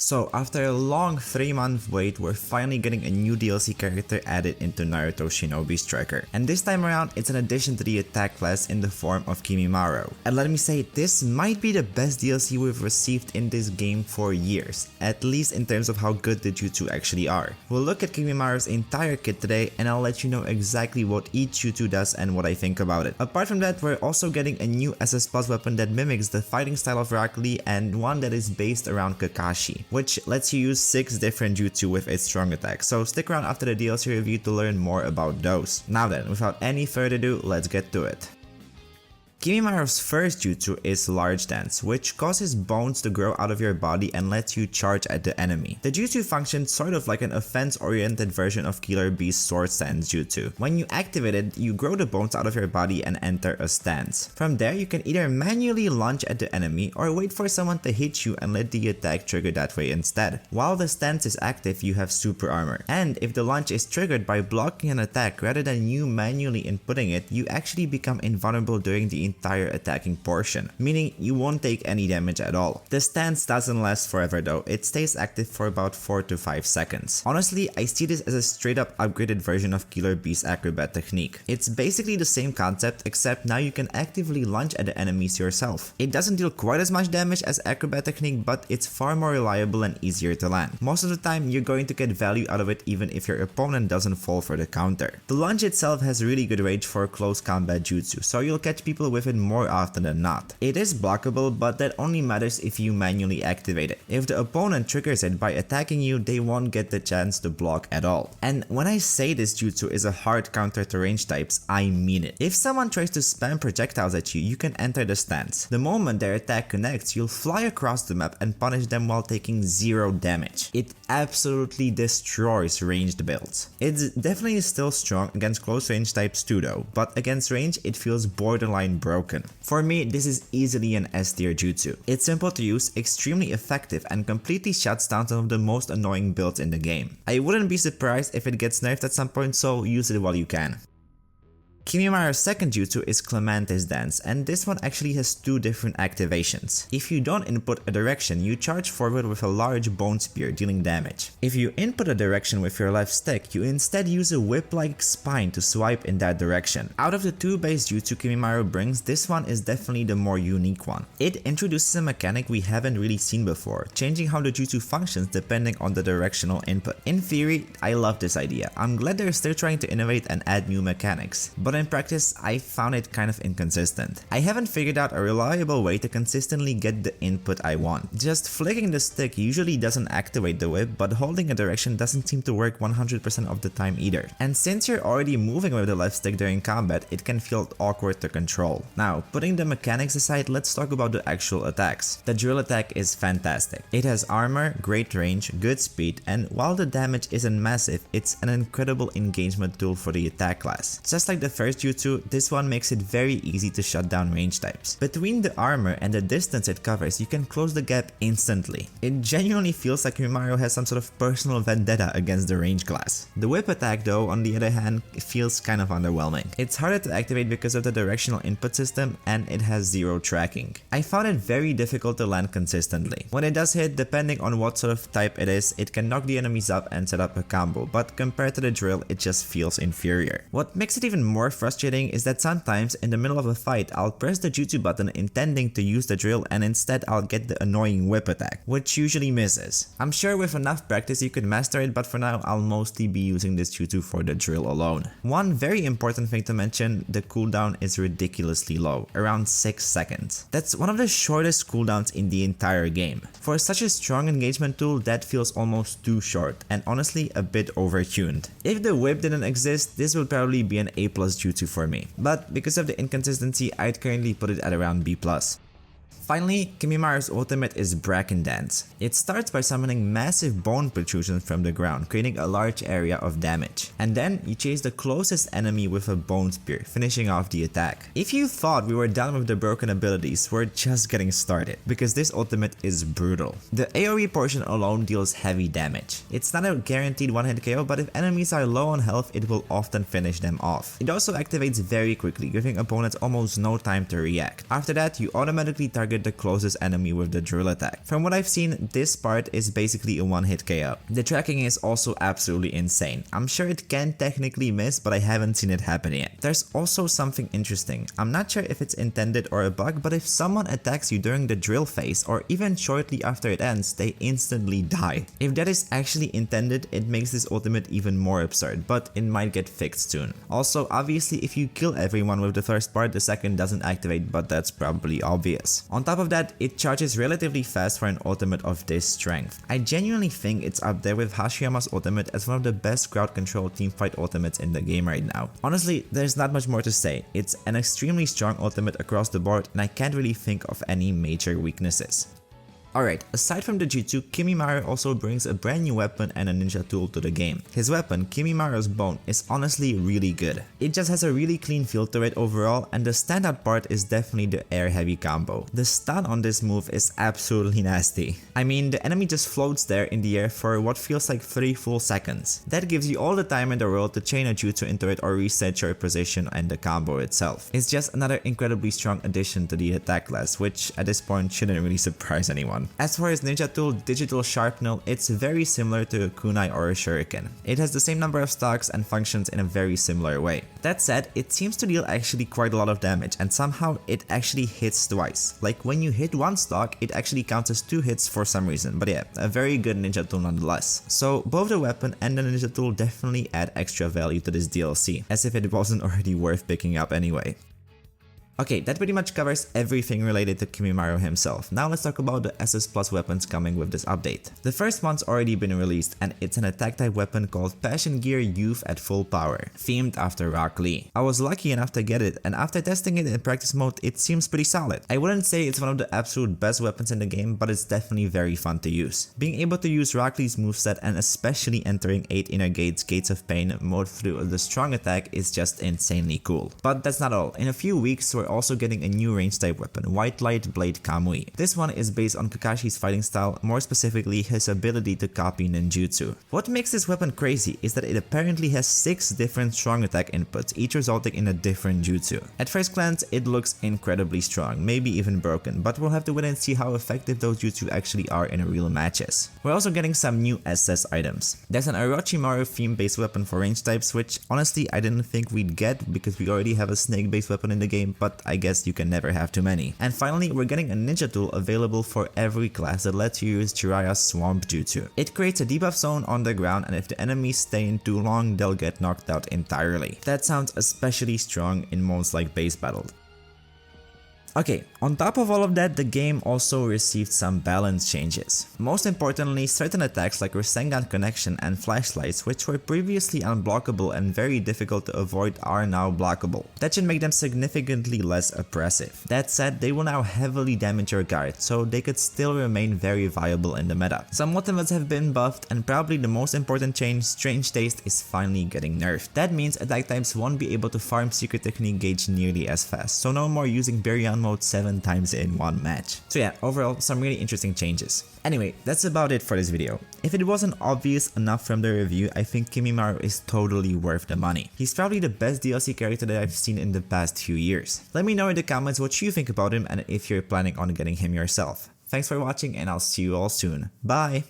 So after a long 3-month wait, we're finally getting a new DLC character added into Naruto Shinobi Striker. And this time around, it's an addition to the attack class in the form of Kimimaro. And let me say, this might be the best DLC we've received in this game for years, at least in terms of how good the jutsu actually are. We'll look at Kimimaro's entire kit today, and I'll let you know exactly what each jutsu does and what I think about it. Apart from that, we're also getting a new SS Plus weapon that mimics the fighting style of Rock Lee and one that is based around Kakashi, which lets you use 6 different jutsu with its strong attack, so stick around after the DLC review to learn more about those. Now then, without any further ado, let's get to it. Kimimaro's first jutsu is Larch Dance, which causes bones to grow out of your body and lets you charge at the enemy. The jutsu functions sort of like an offense-oriented version of Killer Bee's sword stance jutsu. When you activate it, you grow the bones out of your body and enter a stance. From there, you can either manually lunge at the enemy or wait for someone to hit you and let the attack trigger that way instead. While the stance is active, you have super armor. And if the lunge is triggered by blocking an attack rather than you manually inputting it, you actually become invulnerable during the entire attacking portion, meaning you won't take any damage at all. The stance doesn't last forever though, it stays active for about 4 to 5 seconds. Honestly, I see this as a straight up upgraded version of Killer Bee's acrobat technique. It's basically the same concept, except now you can actively lunge at the enemies yourself. It doesn't deal quite as much damage as acrobat technique, but it's far more reliable and easier to land. Most of the time, you're going to get value out of it even if your opponent doesn't fall for the counter. The lunge itself has really good range for close combat jutsu, so you'll catch people with it more often than not. It is blockable, but that only matters if you manually activate it. If the opponent triggers it by attacking you, they won't get the chance to block at all. And when I say this jutsu is a hard counter to range types, I mean it. If someone tries to spam projectiles at you, you can enter the stance. The moment their attack connects, you'll fly across the map and punish them while taking 0 damage. It absolutely destroys ranged builds. It's definitely still strong against close range types too though, but against range it feels borderline broken. For me, this is easily an S tier jutsu. It's simple to use, extremely effective, and completely shuts down some of the most annoying builds in the game. I wouldn't be surprised if it gets nerfed at some point, so use it while you can. Kimimaro's second jutsu is Clematis Dance, and this one actually has 2 different activations. If you don't input a direction, you charge forward with a large bone spear dealing damage. If you input a direction with your left stick, you instead use a whip-like spine to swipe in that direction. Out of the 2 base jutsu Kimimaro brings, this one is definitely the more unique one. It introduces a mechanic we haven't really seen before, changing how the jutsu functions depending on the directional input. In theory, I love this idea. I'm glad they're still trying to innovate and add new mechanics, but in practice, I found it kind of inconsistent. I haven't figured out a reliable way to consistently get the input I want. Just flicking the stick usually doesn't activate the whip, but holding a direction doesn't seem to work 100% of the time either. And since you're already moving with the left stick during combat, it can feel awkward to control. Now, putting the mechanics aside, let's talk about the actual attacks. The drill attack is fantastic. It has armor, great range, good speed, and while the damage isn't massive, it's an incredible engagement tool for the attack class. Just like the first jutsu, this one makes it very easy to shut down range types. Between the armor and the distance it covers, you can close the gap instantly. It genuinely feels like Kimimaro has some sort of personal vendetta against the range class. The whip attack though, on the other hand, feels kind of underwhelming. It's harder to activate because of the directional input system, and it has 0 tracking. I found it very difficult to land consistently. When it does hit, depending on what sort of type it is, it can knock the enemies up and set up a combo, but compared to the drill, it just feels inferior. What makes it even more frustrating is that sometimes in the middle of a fight, I'll press the jutsu button intending to use the drill, and instead I'll get the annoying whip attack, which usually misses. I'm sure with enough practice you could master it, but for now I'll mostly be using this jutsu for the drill alone. One very important thing to mention, the cooldown is ridiculously low, around 6 seconds. That's one of the shortest cooldowns in the entire game. For such a strong engagement tool, that feels almost too short, and honestly a bit overtuned. If the whip didn't exist, this would probably be an A+ jutsu for me, but because of the inconsistency, I'd currently put it at around B+. Finally, Kimimaro's ultimate is Bracken Dance. It starts by summoning massive bone protrusions from the ground, creating a large area of damage. And then, you chase the closest enemy with a bone spear, finishing off the attack. If you thought we were done with the broken abilities, we're just getting started, because this ultimate is brutal. The AoE portion alone deals heavy damage. It's not a guaranteed one-hit KO, but if enemies are low on health, it will often finish them off. It also activates very quickly, giving opponents almost no time to react. After that, you automatically target target the closest enemy with the drill attack. From what I've seen, this part is basically a one-hit KO. The tracking is also absolutely insane. I'm sure it can technically miss, but I haven't seen it happen yet. There's also something interesting. I'm not sure if it's intended or a bug, but if someone attacks you during the drill phase or even shortly after it ends, they instantly die. If that is actually intended, it makes this ultimate even more absurd, but it might get fixed soon. Also, obviously, if you kill everyone with the first part, the second doesn't activate, but that's probably obvious. On top of that, it charges relatively fast for an ultimate of this strength. I genuinely think it's up there with Hashirama's ultimate as one of the best crowd control teamfight ultimates in the game right now. Honestly, there's not much more to say. It's an extremely strong ultimate across the board, and I can't really think of any major weaknesses. Alright, aside from the jutsu, Kimimaro also brings a brand new weapon and a ninja tool to the game. His weapon, Kimimaro's Bone, is honestly really good. It just has a really clean feel to it overall, and the standout part is definitely the air heavy combo. The stun on this move is absolutely nasty. I mean, the enemy just floats there in the air for what feels like 3 full seconds. That gives you all the time in the world to chain a jutsu into it or reset your position and the combo itself. It's just another incredibly strong addition to the attack class, which at this point shouldn't really surprise anyone. As for his ninja tool, Digital Sharpnel, it's very similar to a kunai or a shuriken. It has the same number of stocks and functions in a very similar way. That said, it seems to deal actually quite a lot of damage, and somehow it actually hits twice. Like when you hit one stock, it actually counts as 2 hits for some reason, but yeah, a very good ninja tool nonetheless. So both the weapon and the ninja tool definitely add extra value to this DLC, as if it wasn't already worth picking up anyway. Okay, that pretty much covers everything related to Kimimaro himself. Now let's talk about the SS Plus weapons coming with this update. The first one's already been released, and it's an attack type weapon called Passion Gear Youth at full power, themed after Rock Lee. I was lucky enough to get it, and after testing it in practice mode, it seems pretty solid. I wouldn't say it's one of the absolute best weapons in the game, but it's definitely very fun to use. Being able to use Rock Lee's moveset and especially entering 8 inner gates, Gates of Pain mode through the strong attack is just insanely cool. But that's not all. In a few weeks, we're also getting a new range type weapon, White Light Blade Kamui. This one is based on Kakashi's fighting style, more specifically his ability to copy ninjutsu. What makes this weapon crazy is that it apparently has 6 different strong attack inputs, each resulting in a different jutsu. At first glance, it looks incredibly strong, maybe even broken, but we'll have to wait and see how effective those jutsu actually are in real matches. We're also getting some new SS items. There's an Orochimaru theme based weapon for range types, which honestly I didn't think we'd get because we already have a snake based weapon in the game, but I guess you can never have too many. And finally, we're getting a ninja tool available for every class that lets you use Jiraiya's Swamp Jutsu. It creates a debuff zone on the ground, and if the enemies stay in too long, they'll get knocked out entirely. That sounds especially strong in modes like base battle. Okay, on top of all of that, the game also received some balance changes. Most importantly, certain attacks like Rasengan Connection and Flashlights, which were previously unblockable and very difficult to avoid, are now blockable. That should make them significantly less oppressive. That said, they will now heavily damage your guard, so they could still remain very viable in the meta. Some ultimates have been buffed, and probably the most important change, Strange Taste, is finally getting nerfed. That means attack types won't be able to farm Secret Technique Gauge nearly as fast, so no more using Baryon mode 7 times in one match. So yeah, overall, some really interesting changes. Anyway, that's about it for this video. If it wasn't obvious enough from the review, I think Kimimaro is totally worth the money. He's probably the best DLC character that I've seen in the past few years. Let me know in the comments what you think about him and if you're planning on getting him yourself. Thanks for watching, and I'll see you all soon. Bye!